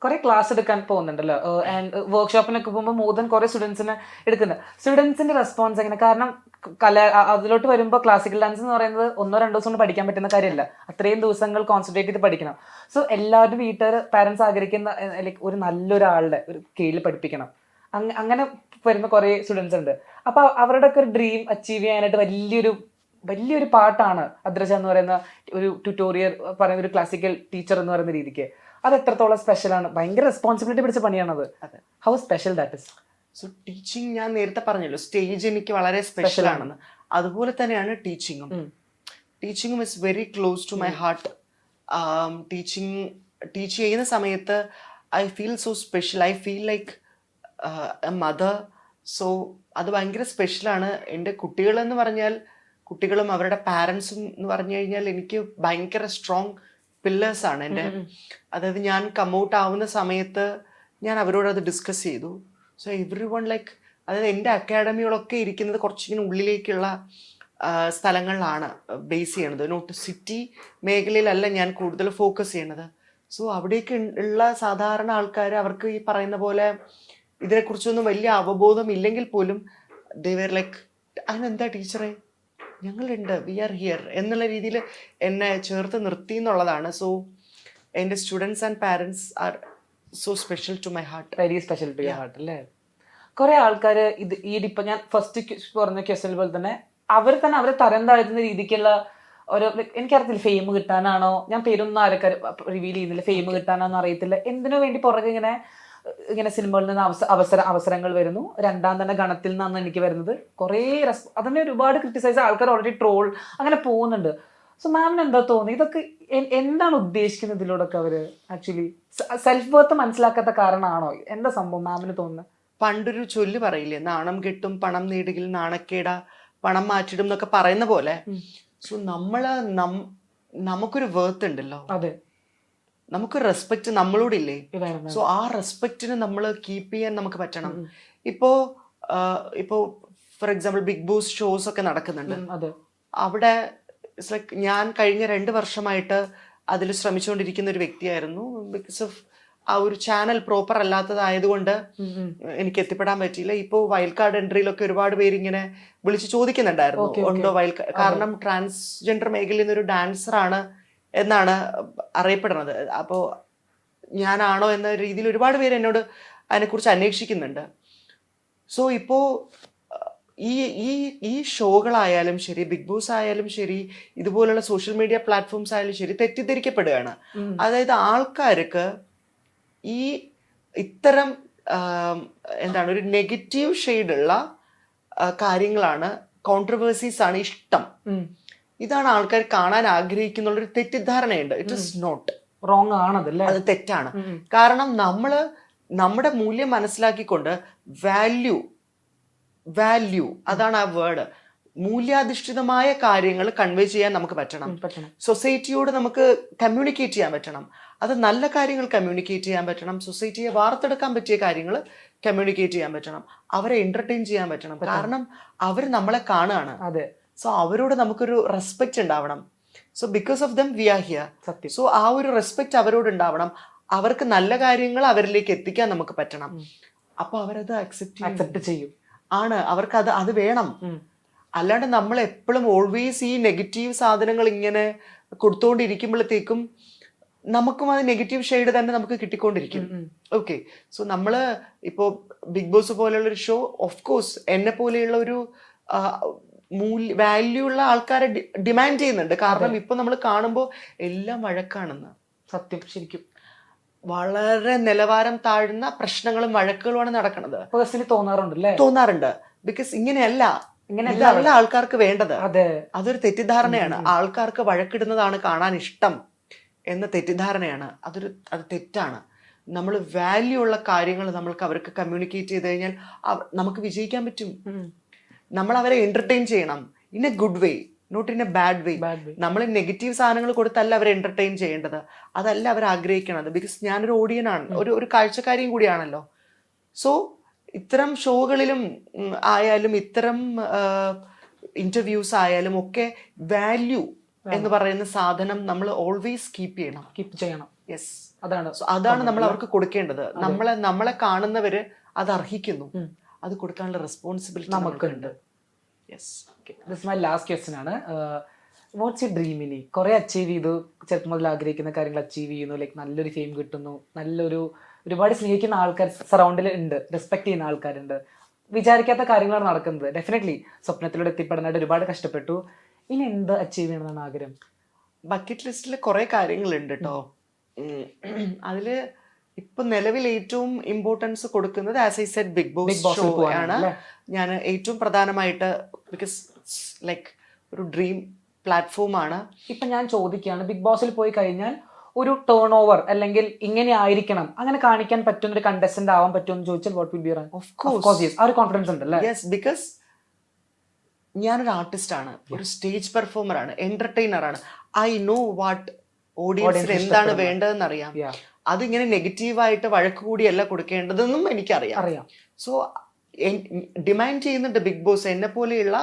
കുറെ ക്ലാസ് എടുക്കാൻ പോകുന്നുണ്ടല്ലോ ആൻഡ് വർക്ക്ഷോപ്പിനൊക്കെ പോകുമ്പോൾ മോർ ദാൻ കുറെ സ്റ്റുഡൻസിനെ എടുക്കുന്നത്. സ്റ്റുഡൻസിന്റെ റെസ്പോൺസ് എങ്ങനെ? കാരണം അതിലോട്ട് വരുമ്പോൾ ക്ലാസിക്കൽ ഡാൻസ് എന്ന് പറയുന്നത് 1-2 ദിവസം കൊണ്ട് പഠിക്കാൻ പറ്റുന്ന കാര്യമല്ല. അത്രയും ദിവസങ്ങൾ കോൺസെൻട്രേറ്റ് ചെയ്ത് പഠിക്കണം. സോ എല്ലാവരും പാരന്റ്സ് ആഗ്രഹിക്കുന്ന ലൈക്ക് ഒരു നല്ലൊരാളുടെ ഒരു കീഴിൽ പഠിപ്പിക്കണം. അങ്ങനെ വരുന്ന കുറെ സ്റ്റുഡൻസ് ഉണ്ട്. അപ്പൊ അവരുടെ ഒക്കെ ഒരു ഡ്രീം അച്ചീവ് ചെയ്യാനായിട്ട് വലിയൊരു പാട്ടാണ് അദ്രജ എന്ന് പറയുന്ന ഒരു ട്യൂട്ടോറിയൽ പറയുന്ന ഒരു ക്ലാസിക്കൽ ടീച്ചർ എന്ന് പറയുന്ന രീതിക്ക്. അത് എത്രത്തോളം സ്പെഷ്യൽ ആണ്? ഭയങ്കര റെസ്പോൺസിബിലിറ്റി പിടിച്ച പണിയാണത്. How special that is? So teaching ഞാൻ നേരത്തെ പറഞ്ഞല്ലോ, സ്റ്റേജ് എനിക്ക് വളരെ സ്പെഷ്യൽ ആണെന്ന്. അതുപോലെ തന്നെയാണ് ടീച്ചിങ്ങും. ടീച്ചിങ്ങും is very close to my heart. Teach ചെയ്യുന്ന സമയത്ത് I feel so special. I feel like a mother. So അത് ഭയങ്കര സ്പെഷ്യലാണ്. എൻ്റെ കുട്ടികളെന്ന് പറഞ്ഞാൽ, കുട്ടികളും അവരുടെ പാരൻസും എന്ന് പറഞ്ഞു കഴിഞ്ഞാൽ എനിക്ക് ഭയങ്കര സ്ട്രോങ് പില്ലേഴ്സാണ് എൻ്റെ. അതായത് ഞാൻ കമ്മൗട്ട് ആവുന്ന സമയത്ത് ഞാൻ അവരോട് അത് ഡിസ്കസ് ചെയ്തു. സോ എവ്രി വൺ ലൈക്ക്, അതായത് എൻ്റെ അക്കാഡമികളൊക്കെ ഇരിക്കുന്നത് കുറച്ചിങ്ങനെ ഉള്ളിലേക്കുള്ള സ്ഥലങ്ങളിലാണ് ബേസ് ചെയ്യണത്. നോട്ട് സിറ്റി മേഖലയിലല്ല ഞാൻ കൂടുതൽ ഫോക്കസ് ചെയ്യണത്. സോ അവിടേക്ക് ഉള്ള സാധാരണ ആൾക്കാർ, അവർക്ക് ഈ പറയുന്ന പോലെ ഇതിനെക്കുറിച്ചൊന്നും വലിയ അവബോധം ഇല്ലെങ്കിൽ പോലും ദേ വെർ ലൈക്ക്, അതിനെന്താ ടീച്ചറെ, ഞങ്ങളുണ്ട്, വി ആർ ഹിയർ എന്നുള്ള രീതിയിൽ എന്നെ ചേർത്ത് നിർത്തി എന്നുള്ളതാണ്. സോ എൻ്റെ students and parents are so special to my heart. Very special to your heart അല്ലേ? കുറെ ആൾക്കാർ ഇപ്പൊ ഞാൻ ഫസ്റ്റ് പറഞ്ഞ ക്വസ്റ്റ്യൻ പോലെ തന്നെ അവരെ തരം താഴ്ത്തുന്ന രീതിക്കുള്ള ഓരോ, എനിക്കറിയത്തില്ല ഫെയിം കിട്ടാനാണോ, ഞാൻ പേരൊന്നും ആരൊക്കെ റിവീൽ ചെയ്യുന്നില്ല, ഫെയിം കിട്ടാനാണെന്ന് അറിയത്തില്ല, എന്തിനു വേണ്ടി പുറകെ ഇങ്ങനെ സിനിമകളിൽ നിന്ന് അവസരങ്ങൾ വരുന്നു. രണ്ടാം തന്നെ ഗണത്തിൽ നിന്നാണ് എനിക്ക് വരുന്നത്. കുറേ അതിനെ ഒരുപാട് ക്രിട്ടിസൈസ്, ആൾക്കാർ ഓൾറെഡി ട്രോൾ, അങ്ങനെ പോകുന്നുണ്ട്. സോ മാമിന് എന്താ തോന്നി, ഇതൊക്കെ എന്താണ് ഉദ്ദേശിക്കുന്നത് ഇതിലൂടെയൊക്കെ? അവര് ആക്ച്വലി സെൽഫ് വർത്ത് മനസ്സിലാക്കാത്ത കാരണമാണോ? എന്താ സംഭവം മാമിന് തോന്നുന്നത്? പണ്ടൊരു ചൊല്ല് പറയില്ലേ, നാണം കെട്ടും പണം നേടുകിൽ നാണക്കേട പണം മാറ്റിടും എന്നൊക്കെ പറയുന്ന പോലെ. സോ നമുക്കൊരു വേർത്ത് ഉണ്ടല്ലോ, അതെ, നമുക്ക് റെസ്പെക്ട് നമ്മളോടില്ലേ. സോ ആ റെസ്പെക്റ്റിന് നമ്മൾ കീപ്പ് ചെയ്യാൻ നമുക്ക് പറ്റണം. ഇപ്പോ for example Bigg Boss shows ഒക്കെ നടക്കുന്നുണ്ട്. അവിടെ ലൈക്ക് ഞാൻ കഴിഞ്ഞ 2 വർഷമായിട്ട് അതിൽ ശ്രമിച്ചുകൊണ്ടിരിക്കുന്ന ഒരു വ്യക്തിയായിരുന്നു. ബിക്കോസ് ഓഫ് ആ ഒരു ചാനൽ പ്രോപ്പർ അല്ലാത്തതായതുകൊണ്ട് എനിക്ക് എത്തിപ്പെടാൻ പറ്റിയില്ല. ഇപ്പോൾ വൈൽഡ് കാർഡ് എൻട്രിയിലൊക്കെ ഒരുപാട് പേര് ഇങ്ങനെ വിളിച്ച് ചോദിക്കുന്നുണ്ടായിരുന്നു, ഉണ്ടോ വൈൽഡ് കാർഡ്, കാരണം ട്രാൻസ്ജെൻഡർ മേഖലയിൽ നിന്നൊരു ഡാൻസറാണ് എന്നാണ് അറിയപ്പെടുന്നത്. അപ്പോൾ ഞാനാണോ എന്ന രീതിയിൽ ഒരുപാട് പേര് എന്നോട് അതിനെക്കുറിച്ച് അന്വേഷിക്കുന്നുണ്ട്. സോ ഇപ്പോൾ ഈ ഷോകളായാലും ശരി, ബിഗ് ബോസ് ആയാലും ശരി, ഇതുപോലുള്ള സോഷ്യൽ മീഡിയ പ്ലാറ്റ്ഫോംസ് ആയാലും ശരി, തെറ്റിദ്ധരിക്കപ്പെടുകയാണ്. അതായത് ആൾക്കാർക്ക് ഈ ഇത്തരം എന്താണ് ഒരു നെഗറ്റീവ് ഷെയ്ഡുള്ള കാര്യങ്ങളാണ്, കോൺട്രവേഴ്സീസ് ആണ് ഇഷ്ടം. ഇതാണ് ആൾക്കാർ കാണാൻ ആഗ്രഹിക്കുന്നുള്ളൊരു തെറ്റിദ്ധാരണയുണ്ട്. ഇറ്റ് ഇസ് നോട്ട് റോങ് ആണതല്ലേ, അത് തെറ്റാണ്. കാരണം നമ്മുടെ മൂല്യം മനസ്സിലാക്കിക്കൊണ്ട് വാല്യൂ അതാണ് ആ വേർഡ്, മൂല്യാധിഷ്ഠിതമായ കാര്യങ്ങൾ കൺവേ ചെയ്യാൻ നമുക്ക് പറ്റണം. സൊസൈറ്റിയോട് നമുക്ക് കമ്മ്യൂണിക്കേറ്റ് ചെയ്യാൻ പറ്റണം. അത് നല്ല കാര്യങ്ങൾ കമ്മ്യൂണിക്കേറ്റ് ചെയ്യാൻ പറ്റണം. സൊസൈറ്റിയെ വാർത്തെടുക്കാൻ പറ്റിയ കാര്യങ്ങൾ കമ്മ്യൂണിക്കേറ്റ് ചെയ്യാൻ പറ്റണം. അവരെ എന്റർടൈൻ ചെയ്യാൻ പറ്റണം. കാരണം അവർ നമ്മളെ കാണുകയാണ്. അതെ. സോ അവരോട് നമുക്കൊരു റെസ്പെക്ട് ഉണ്ടാവണം. So because of them we are here. So ആ ഒരു റെസ്പെക്ട് അവരോട് ഉണ്ടാവണം. അവർക്ക് നല്ല കാര്യങ്ങൾ അവരിലേക്ക് എത്തിക്കാൻ നമുക്ക് പറ്റണം. അപ്പൊ അവരത് അക്സെപ്റ്റ് ചെയ്യും. ആണ്, അവർക്ക് അത് വേണം. അല്ലാണ്ട് നമ്മൾ എപ്പോഴും ഓൾവേസ് ഈ നെഗറ്റീവ് സാധനങ്ങൾ ഇങ്ങനെ കൊടുത്തുകൊണ്ടിരിക്കുമ്പോഴത്തേക്കും നമുക്കും അത് നെഗറ്റീവ് ഷെയ്ഡ് തന്നെ നമുക്ക് കിട്ടിക്കൊണ്ടിരിക്കും. ഓക്കെ, സോ നമ്മള് ഇപ്പോ ബിഗ് ബോസ് പോലെയുള്ള ഒരു ഷോ, ഓഫ് കോഴ്സ് എന്നെ പോലെയുള്ള ഒരു വാല്യൂ ഉള്ള ആൾക്കാരെ ഡിമാൻഡ് ചെയ്യുന്നുണ്ട്. കാരണം ഇപ്പൊ നമ്മൾ കാണുമ്പോൾ എല്ലാം വഴക്കാണെന്ന്. സത്യം, ശരിക്കും വളരെ നിലവാരം താഴ്ന്ന പ്രശ്നങ്ങളും വഴക്കുകളുമാണ് നടക്കുന്നത്. തോന്നാറുണ്ട്. ബിക്കോസ് ഇങ്ങനെയല്ല ആൾക്കാർക്ക് വേണ്ടത്. അതൊരു തെറ്റിദ്ധാരണയാണ്. ആൾക്കാർക്ക് വഴക്കിടുന്നതാണ് കാണാൻ ഇഷ്ടം എന്ന തെറ്റിദ്ധാരണയാണ്. അത് തെറ്റാണ്. നമ്മൾ വാല്യൂ ഉള്ള കാര്യങ്ങൾ അവർക്ക് കമ്മ്യൂണിക്കേറ്റ് ചെയ്ത് കഴിഞ്ഞാൽ നമുക്ക് വിജയിക്കാൻ പറ്റും. നമ്മൾ അവരെ എന്റർടൈൻ ചെയ്യണം in a good way, not in a bad way. നമ്മൾ നെഗറ്റീവ് സാധനങ്ങൾ കൊടുത്തല്ല അവരെ എന്റർടൈൻ ചെയ്യേണ്ടത്. അതല്ല അവർ ആഗ്രഹിക്കണത്. ബിക്കോസ് ഞാനൊരു ഓഡിയനാണ്, ഒരു കാഴ്ചക്കാരിയും കൂടിയാണല്ലോ. സോ ഇത്തരം ഷോകളിലും ആയാലും ഇത്തരം ഇന്റർവ്യൂസ് ആയാലും ഒക്കെ വാല്യൂ എന്ന് പറയുന്ന സാധനം നമ്മൾ ഓൾവേസ് കീപ്പ് ചെയ്യണം. യെസ്, അതാണ് സോ അതാണ് നമ്മൾ അവർക്ക് കൊടുക്കേണ്ടത്. നമ്മളെ കാണുന്നവര് അത് അർഹിക്കുന്നു. അത് കൊടുക്കാനുള്ള റെസ്പോൺസിബിലിറ്റി നമുക്കുണ്ട്. Yes. This my last question ആണ്. വാട്ട്സ് യു ഡ്രീം ഇനി? കുറെ അച്ചീവ് ചെയ്തു, ചെറുപ്പം മുതൽ ആഗ്രഹിക്കുന്ന കാര്യങ്ങൾ അച്ചീവ് ചെയ്യുന്നു, ലൈക്ക് നല്ലൊരു ഫെയിം കിട്ടുന്നു, ഒരുപാട് സ്നേഹിക്കുന്ന ആൾക്കാർ സറൗണ്ടിൽ ഉണ്ട്, റെസ്പെക്ട് ചെയ്യുന്ന ആൾക്കാരുണ്ട്, വിചാരിക്കാത്ത കാര്യങ്ങളാണ് നടക്കുന്നത്. ഡെഫിനറ്റ്ലി സ്വപ്നത്തിലൂടെ എത്തിപ്പെടാനായിട്ട് ഒരുപാട് കഷ്ടപ്പെട്ടു. ഇനി എന്ത് അച്ചീവ് ചെയ്യണമെന്നാണ് ആഗ്രഹം? ബക്കറ്റ് ലിസ്റ്റിൽ കുറെ കാര്യങ്ങളുണ്ട് കേട്ടോ. അതില് ഇപ്പൊ നിലവിൽ ഏറ്റവും ഇമ്പോർട്ടൻസ് കൊടുക്കുന്നത് as I said Bigg Boss show ആണ് ഞാൻ ഏറ്റവും പ്രധാനമായിട്ട്. ബിക്കോസ് ലൈക്ക് ഒരു ഡ്രീം പ്ലാറ്റ്ഫോമാണ്. ഇപ്പൊ ഞാൻ ചോദിക്കുകയാണ്, ബിഗ് ബോസിൽ പോയി കഴിഞ്ഞാൽ ഒരു ടേൺ ഓവർ അല്ലെങ്കിൽ ഇങ്ങനെ ആയിരിക്കണം അങ്ങനെ കാണിക്കാൻ പറ്റുന്ന ഒരു കണ്ടസ്റ്റന്റ് ആവാൻ പറ്റുമെന്ന് ചോദിച്ചാൽ what will be your? Of course yes. ആ ഒരു കോൺഫിഡൻസ് ഉണ്ട് അല്ലേ? യെസ്, ബിക്കോസ് ഞാനൊരു ആർട്ടിസ്റ്റ് ആണ്, ഒരു സ്റ്റേജ് പെർഫോമർ ആണ്, എന്റർടൈനർ ആണ്. ഐ നോ വാട്ട് ഓഡിയൻസിന് എന്താണ് വേണ്ടതെന്ന് അറിയാം. അതിങ്ങനെ നെഗറ്റീവായിട്ട് വഴക്ക് കൂടിയല്ല കൊടുക്കേണ്ടതെന്നും എനിക്കറിയാം. സോ ഡിമാൻഡ് ചെയ്യുന്നുണ്ട് ബിഗ് ബോസ്, എന്നെ പോലെയുള്ള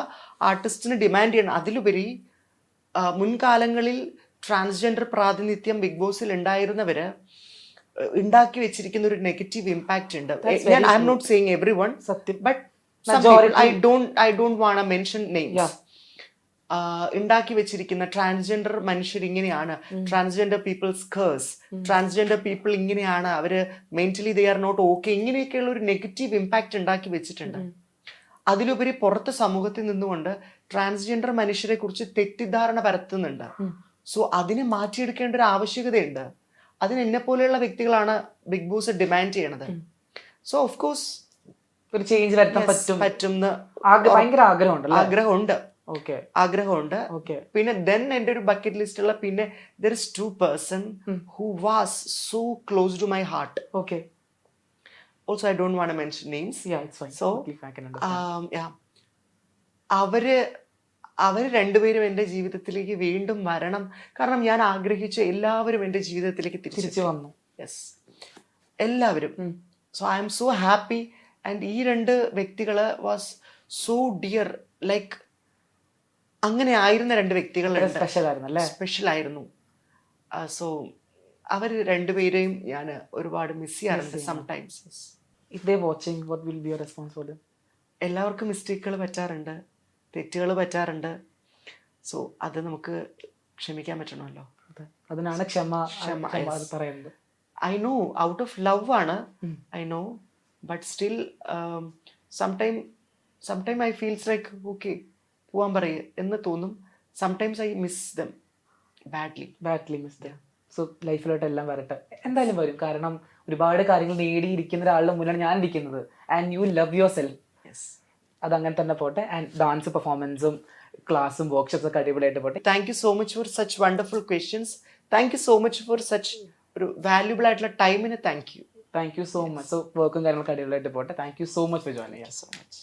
ആർട്ടിസ്റ്റിന് ഡിമാൻഡ് ചെയ്യണം. അതിലുപരി മുൻകാലങ്ങളിൽ ട്രാൻസ്ജെൻഡർ പ്രാതിനിധ്യം ബിഗ് ബോസിൽ ഉണ്ടായിരുന്നവര് ഉണ്ടാക്കി വെച്ചിരിക്കുന്ന ഒരു നെഗറ്റീവ് ഇമ്പാക്റ്റ് ഉണ്ട്. I'm not saying everyone, but I don't want to mention names. ഉണ്ടാക്കി വെച്ചിരിക്കുന്ന ട്രാൻസ്ജെൻഡർ മനുഷ്യർ ഇങ്ങനെയാണ്, ട്രാൻസ്ജെൻഡർ പീപ്പിൾസ് കേഴ്സ്, ട്രാൻസ്ജെൻഡർ പീപ്പിൾ ഇങ്ങനെയാണ്, അവര് mentally they are not okay, ഇങ്ങനെയൊക്കെയുള്ള ഒരു നെഗറ്റീവ് ഇമ്പാക്റ്റ് ഉണ്ടാക്കി വെച്ചിട്ടുണ്ട്. അതിലുപരി പുറത്തെ സമൂഹത്തിൽ നിന്നുകൊണ്ട് ട്രാൻസ്ജെൻഡർ മനുഷ്യരെ കുറിച്ച് തെറ്റിദ്ധാരണ പരത്തുന്നുണ്ട്. സോ അതിനെ മാറ്റിയെടുക്കേണ്ട ഒരു ആവശ്യകതയുണ്ട്. അതിന് എന്നെ പോലെയുള്ള വ്യക്തികളാണ് ബിഗ് ബോസ് ഡിമാൻഡ് ചെയ്യണത്. സോ ഓഫ് കോഴ്സ് ഒരു ചേഞ്ച് വരുത്താൻ പറ്റുന്ന ഭയങ്കര ആഗ്രഹമുണ്ട്. Okay. പിന്നെ ദെൻ എന്റെ ഒരു ബക്കറ്റ് ലിസ്റ്റുള്ള പിന്നെ there is two person who was so close to my heart. Okay. Also I don't want to mention names. Yeah, it's fine. So I can understand. yeah, അവര് രണ്ടുപേരും എൻ്റെ ജീവിതത്തിലേക്ക് വീണ്ടും വരണം. കാരണം ഞാൻ ആഗ്രഹിച്ച എല്ലാവരും എൻ്റെ ജീവിതത്തിലേക്ക് തിരിച്ചു വന്നു. യെസ്, എല്ലാവരും. So I M so happy. And ഈ രണ്ട് വ്യക്തികള് വാസ് സോ ഡിയർ. ലൈക്ക് അങ്ങനെ ആയിരുന്ന രണ്ട് വ്യക്തികൾ സ്പെഷ്യൽ ആയിരുന്നു. സോ അവർ രണ്ടുപേരെയും ഞാൻ ഒരുപാട് മിസ് ചെയ്യാറുണ്ട് sometimes. If they watching, what will be your response for them? എല്ലാവർക്കും മിസ്റ്റേക്കുകൾ പറ്റാറുണ്ട്, തെറ്റുകൾ പറ്റാറുണ്ട്. സോ അത് നമുക്ക് ക്ഷമിക്കാൻ പറ്റണമല്ലോ. അതിനാണ് ക്ഷമ പറയുന്നത്. I know out of love ആണ്, I know, but still sometime I feels like okay പോവാൻ പറയേ എന്ന് തോന്നും. Sometimes I miss them badly miss them. So ലൈഫിലോട്ട് എല്ലാം വരട്ടെ, എന്തായാലും വരും. കാരണം ഒരുപാട് കാര്യങ്ങൾ നേടിയിരിക്കുന്ന ഒരാളുടെ മുന്നിലാണ് ഞാൻ ഇരിക്കുന്നത്. And you love your self. അതങ്ങനെ തന്നെ പോട്ടെ. ആൻഡ് ഡാൻസ് പെർഫോമൻസും ക്ലാസ്സും വർക്ക്ഷോപ്സ് ഒക്കെ അടിപൊളിയായിട്ട് പോട്ടെ. Thank you so much for such wonderful questions. Thank you so much for such ഒരു വാല്യുബിൾ ആയിട്ടുള്ള ടൈമിന് thank you. So much. So വർക്കും കാര്യങ്ങളൊക്കെ അടിപൊളിയായിട്ട് പോട്ടെ. Thank you so much for joining. So much.